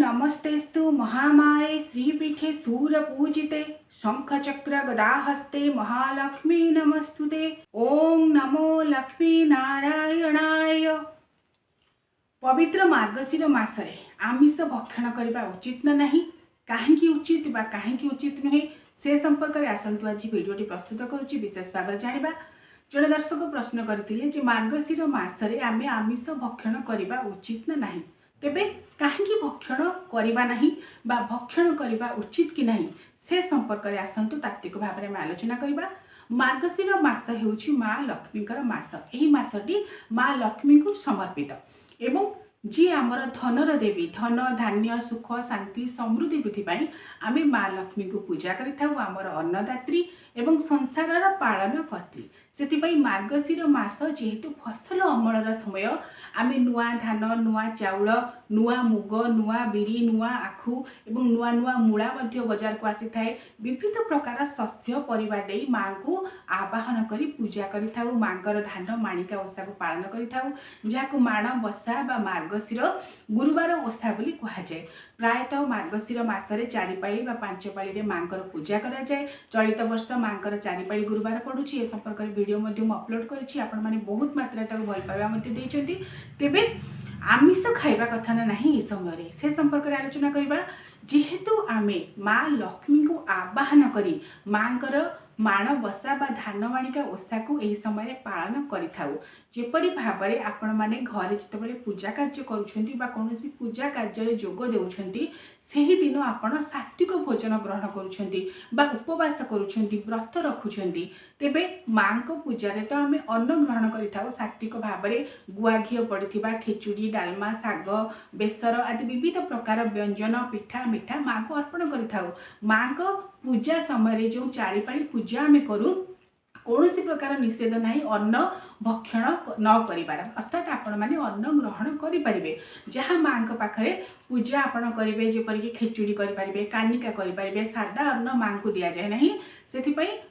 नमस्तेस्तु महामाये श्रीपीठे सूरपूजिते शंखचक्र गदाहस्ते महालक्ष्मी नमस्तुते। ओम नमो लक्ष्मी नारायणाय। पवित्र मार्गशीर मासरे आमिष भक्षण करने उचित ना नहीं, कहीं उचित बा कहीं उचित नुहे से संपर्क में आसतु आज भिडियोटी प्रस्तुत करुच्ची। विशेष भाव में जाना जड़े दर्शक प्रश्न करते मार्गशीर मासरे आमे आमिष भक्षण करने उचित ना नहीं, तेबे कहीं भक्षण करवा नहीं बा भक्षण करवा उचित कि नहीं से संपर्क में आसतु तात्विक भाव में आलोचना करवा। मार्गशीर मास हेउछि माँ लक्ष्मीकर मास। एही मासटी माँ लक्ष्मी को समर्पित एवं जी आमर धनर देवी, धन धान्य सुख शांति समृद्धि वृद्धि पाई आमे माँ लक्ष्मी को पूजा करिथाउ, आमर अन्नदात्री एवं संसारर पालन करती। सेतिपई मार्गशीर मास जेहेतु फसल अमलर समय आमे नुआ धान, नुआ चाउल, नुआ मुग, नुआ बिरी, नुआ आखु एवं नुआ नुआ मूला मध्य बाजार को आसी थाए। विविध प्रकार शस्य परिवा देई माँ को आवाहन करी पूजा करिथाउ। माँकर धान माणिका ओषा को पालन करिथाउ, जाको माण बसा बा मार्गशीर गुरुवार ओषा बोली कहा जाए। प्रायतः मार्गशीर मासरे 4 पाली बा 5 पाली रे माँकर पूजा करा जाए। चलित वर्ष माँकर 4 पाली गुरुवार पड़ुछि। ए संपर्क में वीडियो अपलोड करिछि, आपण माने बहुत मात्रा ताको भल पाइबा मते दैछन्ती। तेबे आमिष खाइबा कथा ना नहीं ए समय से संपर्क में आलोचना करबा। जेहेतु आमे माँ लक्ष्मी को आवाहन करी माँकर माण बसा बा धान माणिका ओषा को यही समय पालन करिथाउ। जेपरि भाबरे आपण माने घरे जितेबाला पूजा कार्य करुछंती बा कोनोसी पूजा कार्य जोग देउछंती सेही दिन आपण सात्विक भोजन ग्रहण करुछंती बा उपवास करुछंती, व्रत रखुछंती, तेबे माँ को पूजा रे तो आमे अन्न ग्रहण करिथाउ। सात्विक भाबरे गुआ घी पड़िथिबा खिचुड़ी, डालमा, साग, बेसर आदि विविध प्रकार व्यंजन पिठा मिठा माँ को अर्पण करिथाउ। माँ को पूजा समय जो 4 पाली पूजा आमे करू कौन सी प्रकार निषेध नहीं अन्न भक्षण न करिबार, अर्थात आपण माने अन्न ग्रहण करें। जहाँ माँ पाखे पूजा आपण करेंगे जेपरिक खिचुड़ी करें, कानिका करें, सादा अन्न माँ को दि जाए ना। से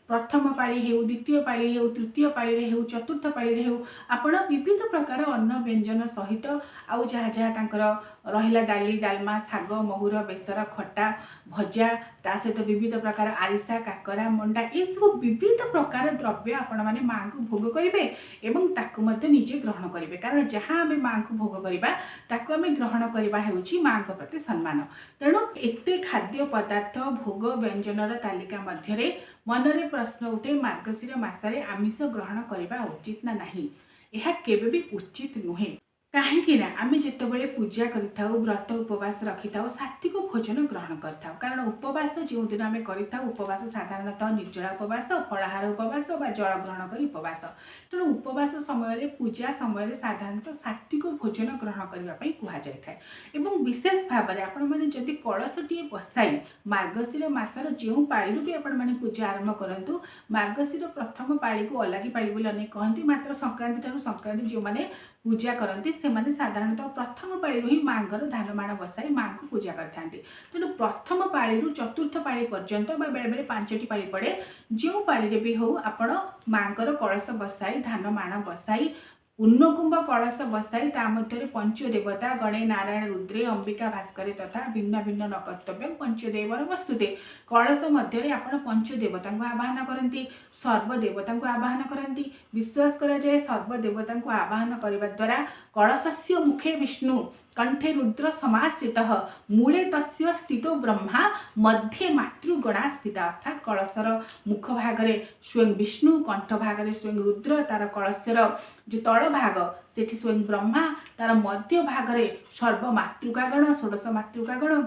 प्रथम पाली हो, द्वितीय पाली हो, तृतीय पाली हो, चतुर्थ पाली हो आपण विविध प्रकार अन्न व्यंजन सहित आउ जहाँ जहाँ तांकर रहिला डाली डालमा साग महुर बेसर खटा भजा ता सहित विविध प्रकार आरिसा काकरा मंडा ये सब विविध प्रकार द्रव्य आपण माने माँ को भोग करेंगे एवं ताकू मध्य निजे ग्रहण करेंगे। कारण जहाँ आम माँ को भोग करवा ताकू आम ग्रहण करवा हेउछि माँ को प्रति सम्मान। तेणु एते खाद्य पदार्थ भोग व्यंजनर तालिका मध्यरे मनरे प्रश्न उठे मार्गशीर मासरे आमिष ग्रहण करवा उचित ना नहीं। यह केबे भी उचित नुहे। कहीं आमे जितेबाला पूजा करिथाउ व्रत उपवास रखिथाउ सात्विक भोजन ग्रहण करिथाउ। कारण उपवास जो दिन आमे करिथाउ उपवास साधारणतः निर्जला उपवास, फलाहार उपवास बा जल ग्रहण करी उपवास। तेणु उपवास समय पूजा समय साधारणतः सात्विक भोजन ग्रहण करने कह जाए। एवं विशेष भाव में आपण मैंने जदि कलशटी बसाई मार्गशीर मासर जो पाड़ी भी आपण मैंने पूजा आरंभ करूँ, मार्गशीर प्रथम पाड़ी को अलगी पाड़ी बोली अनेक कहती, मात्र संक्रांति ठारू संक्रांति जो मैंने पूजा करती से माने साधारणतः प्रथम पाड़ी ही माँकर धानमाण बसाई माँ को पूजा करते। तेणु प्रथम पाड़ी चतुर्थ पाड़ी पर्यंत बेले बेले 5टी पाड़ी पड़े जो पाड़ी भी हो आपण माँकर कलश बसाई धानमाण बसाई पूर्णकुंभ कलश बसाई ता मध्य पंचदेवता गणे नारायण रुद्रे अंबिका भास्करे तथा भिन्न भिन्न नकर्तव्य पंचदेवर वस्तुते कलश मध्य आपण पंचदेवता को आवाहन करती, सर्वदेवता को आवाहन करती। विश्वास करा जाए सर्वदेवता को आवाहन करने द्वारा कलशस्य मुखे विष्णु कंठे रुद्र समाश्रित मूले तस्य स्थितो ब्रह्मा मध्ये मातृगणा स्थित, अर्थात कलशर मुख भागरे स्वयं विष्णु, कंठ भागरे स्वयं रुद्र, तार कलशर जो तल भाग सेठी स्वयं ब्रह्मा, तार मध्य भागरे सर्व मातृकागण, षोडश मातृकागण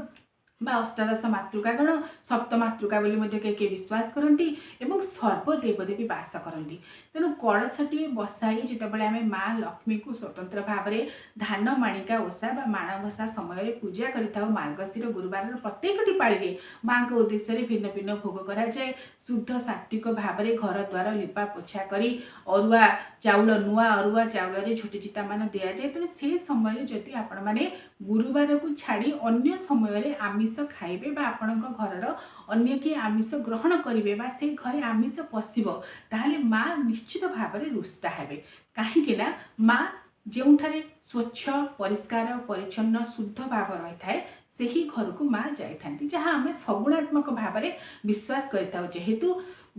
बा अष्टादश मातृकागण, सप्त मातृका बोली के विश्वास करती एवं सर्वदेवदेवी वास करती। तेणु कलशटी बसाई जितेबाला आम माँ लक्ष्मी को स्वतंत्र भाव में धान माणिका ओषा बा माणबसा समय पूजा करिथाउ। मार्गशीर गुरुवार प्रत्येकटी पाड़ी माँ के उद्देश्य भिन्न भिन्न भोग करा जाए। शुद्ध सात्विक भाव में घर द्वार लिपा पोछा करी अरुआ चाउल नुआ अरुआ चाउल झुटी चिता मान दि जाए। तेणु से समय जदि आपण मैंने गुरुवार को छाड़ी अन्य समय आमिष खाइबे बा आपणक घरर अन्य किए आमिष ग्रहण करेंगे बा से घरे आमिष पशिब ताहले माँ निश्चित भाव में रुष्टा हेबे। कहीं माँ जो स्वच्छ परिष्कार परिच्छन्न शुद्ध भाव रही है ସେହି ଘରକୁ ମା ଯାଇଥାନ୍ତି, ଯାହା ଆମେ ସଗୁଣାତ୍ମକ ଭାବରେ ବିଶ୍ୱାସ କରିଥାଉ। ଯେହେତୁ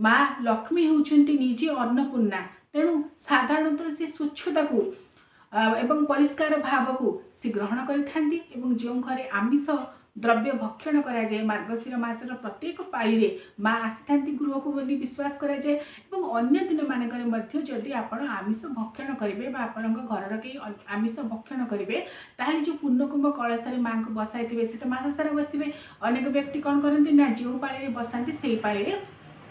ମା ଲକ୍ଷ୍ମୀ ହେଉଛନ୍ତି ନିଜେ ଅନ୍ନପୂର୍ଣ୍ଣା, ତେଣୁ ସାଧାରଣତଃ ସେ ସ୍ୱଚ୍ଛତାକୁ ଏବଂ ପରିଷ୍କାର ଭାବକୁ ସେ ଗ୍ରହଣ କରିଥାନ୍ତି। ଏବଂ ଯେଉଁ ଘରେ ଆମିଷ ଦ୍ରବ୍ୟ ଭକ୍ଷଣ କରାଯାଏ, ମାର୍ଗଶିର ମାସର ପ୍ରତ୍ୟେକ ପାଳିରେ ମା ଆସିଥାନ୍ତି ଗୃହକୁ ବୋଲି ବିଶ୍ୱାସ କରାଯାଏ। ଏବଂ ଅନ୍ୟ ଦିନମାନଙ୍କରେ ମଧ୍ୟ ଯଦି ଆପଣ ଆମିଷ ଭକ୍ଷଣ କରିବେ ବା ଆପଣଙ୍କ ଘରର କେହି ଆମିଷ ଭକ୍ଷଣ କରିବେ, ତାହେଲେ ଯେଉଁ ପୂର୍ଣ୍ଣକୁମ୍ଭ କଳସରେ ମାଙ୍କୁ ବସାଇଥିବେ ସେ ତ ମାସ ସାରା ବସିବେ। ଅନେକ ବ୍ୟକ୍ତି କ'ଣ କରନ୍ତି ନା ଯେଉଁ ପାଳିରେ ବସାନ୍ତି ସେଇ ପାଳିରେ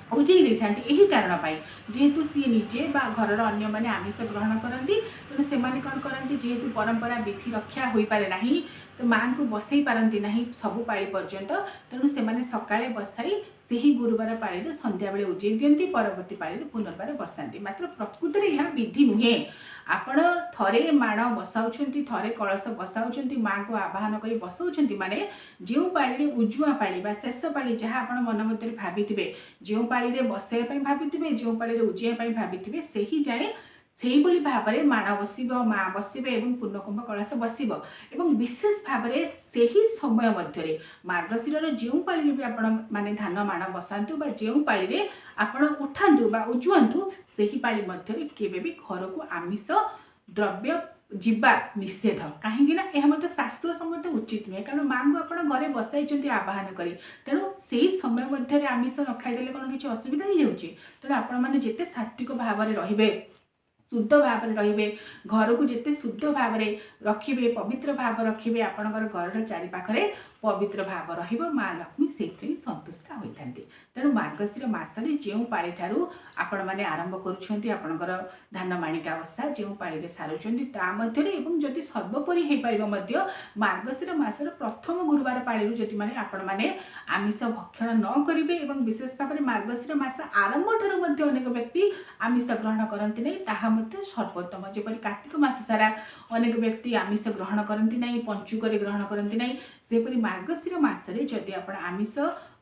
ଉଜେଇ ଦେଇଥାନ୍ତି। ଏହି କାରଣ ପାଇଁ, ଯେହେତୁ ସିଏ ନିଜେ ବା ଘରର ଅନ୍ୟମାନେ ଆମିଷ ଗ୍ରହଣ କରନ୍ତି, ତେଣୁ ସେମାନେ କ'ଣ କରନ୍ତି, ଯେହେତୁ ପରମ୍ପରା ବିଧି ରକ୍ଷା ହୋଇପାରେ ନାହିଁ, ତ ମାଙ୍କୁ ବସାଇ ପାରନ୍ତି ନାହିଁ ସବୁ ପାଳି ପର୍ଯ୍ୟନ୍ତ, ତେଣୁ ସେମାନେ ସକାଳେ ବସାଇ ସେହି ଗୁରୁବାର ପାଳିରେ ସନ୍ଧ୍ୟାବେଳେ ଉଜେଇ ଦିଅନ୍ତି, ପରବର୍ତ୍ତୀ ପାଳିରେ ପୁନର୍ବାର ବସାନ୍ତି। ମାତ୍ର ପ୍ରକୃତରେ ଏହା ବିଧି ନୁହେଁ। ଆପଣ ଥରେ ମାଣ ବସାଉଛନ୍ତି, ଥରେ କଳସ ବସାଉଛନ୍ତି, ମାଙ୍କୁ ଆବାହନ କରି ବସାଉଛନ୍ତି, ମାନେ ଯେଉଁ ପାଳିରେ ଉଜୁଆ ପାଳି ବା ଶେଷ ପାଳି ଯାହା ଆପଣ ମନ ମଧ୍ୟରେ ଭାବିଥିବେ, ଯେଉଁ ପାଳିରେ ବସାଇବା ପାଇଁ ଭାବିଥିବେ, ଯେଉଁ ପାଳିରେ ଉଜେଇବା ପାଇଁ ଭାବିଥିବେ, ସେହି ଯାଏ ସେଇଭଳି ଭାବରେ ମାଣ ବସିବ, ମା ବସିବେ ଏବଂ ପୂର୍ଣ୍ଣକୁମ୍ଭ କଳସ ବସିବ। ଏବଂ ବିଶେଷ ଭାବରେ ସେହି ସମୟ ମଧ୍ୟରେ ମାର୍ଗଶିରର ଯେଉଁ ପାଳିରେ ବି ଆପଣ ମାନେ ଧାନ ମାଣ ବସାନ୍ତୁ ବା ଯେଉଁ ପାଳିରେ ଆପଣ ଉଠାନ୍ତୁ ବା ଉଜୁଆନ୍ତୁ, ସେହି ପାଳି ମଧ୍ୟରେ କେବେ ବି ଘରକୁ ଆମିଷ ଦ୍ରବ୍ୟ ଯିବା ନିଷେଧ। କାହିଁକି ନା ଏହା ମଧ୍ୟ ଶାସ୍ତ୍ରସମ୍ମତ ଉଚିତ ନୁହେଁ, କାରଣ ମାଙ୍କୁ ଆପଣ ଘରେ ବସାଇଛନ୍ତି ଆବାହନ କରି, ତେଣୁ ସେହି ସମୟ ମଧ୍ୟରେ ଆମିଷ ନ ଖାଇଦେଲେ କ'ଣ କିଛି ଅସୁବିଧା ହେଇଯାଉଛି? ତେଣୁ ଆପଣମାନେ ଯେତେ ସାତ୍ତ୍ୱିକ ଭାବରେ ରହିବେ, शुद्ध भाव में रे, घर को जिते शुद्ध भाव में रखिए, पवित्र भाव रखिए, आपणकर घर चारिपाखे पवित्र भाव माँ लक्ष्मी से संतुष्टा होता। तेणु मार्गशीर मसने जो पाली ठारू आपण मैंने आरंभ कर धान माणिका ओषा जो पाली सारूँ जदि सर्वोपरि हो पार मार्गशीर मसर प्रथम गुरुवार पाली जदि मैंने आपण मैंने आमिष भक्षण न करेंगे, विशेष भाव में मार्गशीर मस आरंभ ठारू अनेक व्यक्ति आमिष ग्रहण करती नहीं, सर्वोत्तम। जपरी कार्तिक मास सारा अनेक व्यक्ति आमिष ग्रहण करती नहीं, पंचुक ग्रहण करती नहीं, सेपरी मार्गशीर मासरे जदि आप आमिष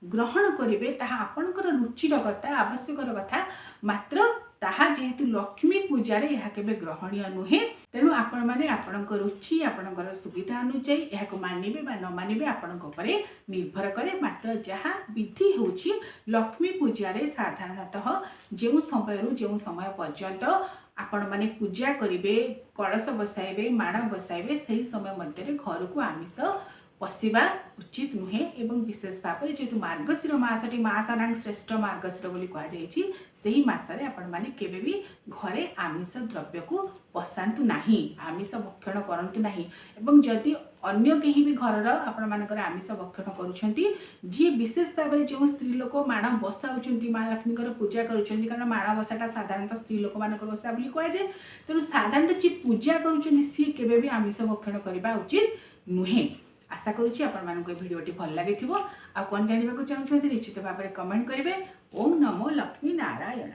ग्रहण करेंगे ताहा आपणकर रुचिर कथा, आवश्यकर कथा, मात्र ताहा जेहेतु लक्ष्मी पूजार यह केबे ग्रहणीय नुहे। तेणु आपण माने आपणक रुचि, आपणकर सुविधा अनुसार यह मानिबे बा न मानिबे आपणक उपरे निर्भर करे। मात्र जहाँ विधि होछि लक्ष्मी पूजार साधारणतः जो समय पर्यंत आपण माने पूजा करिवे, कलश बसाइबे, माण बसाइबे, सही समय मध्य घर को आमिष पशिबा उचित नुहे। एवं विशेष भाव में जेहेतु मार्गशीर मासटी मासानां श्रेष्ठ मार्गशीर बोली कहा जायछि, सही मासरे आपण माने केबे भी घरे आमिष द्रव्य को पसांतु नाही, आमिष भक्षण करंतु नाही। एवं जदि अन्य केही भी घरर आपण मानकर आमिष भक्षण करूछंती, जी विशेष भाव में जो स्त्री लोक माण बसाउछंती, माँ लक्ष्मीकर पूजा करूछंती, कारण माण बसाटा साधारणतः स्त्री लोक मानकर ओषा बोली कहा जाय। तेणु साधारणतः जी पूजा करूछंती सी केबे भी आमिष भक्षण करबा उचित नुहे। आशा करुच्ची आपको भिडियोटी भल लगी आ कौन जानवा चाहते निश्चित भाव में कमेंट करेंगे। ओम नमो लक्ष्मी नारायण।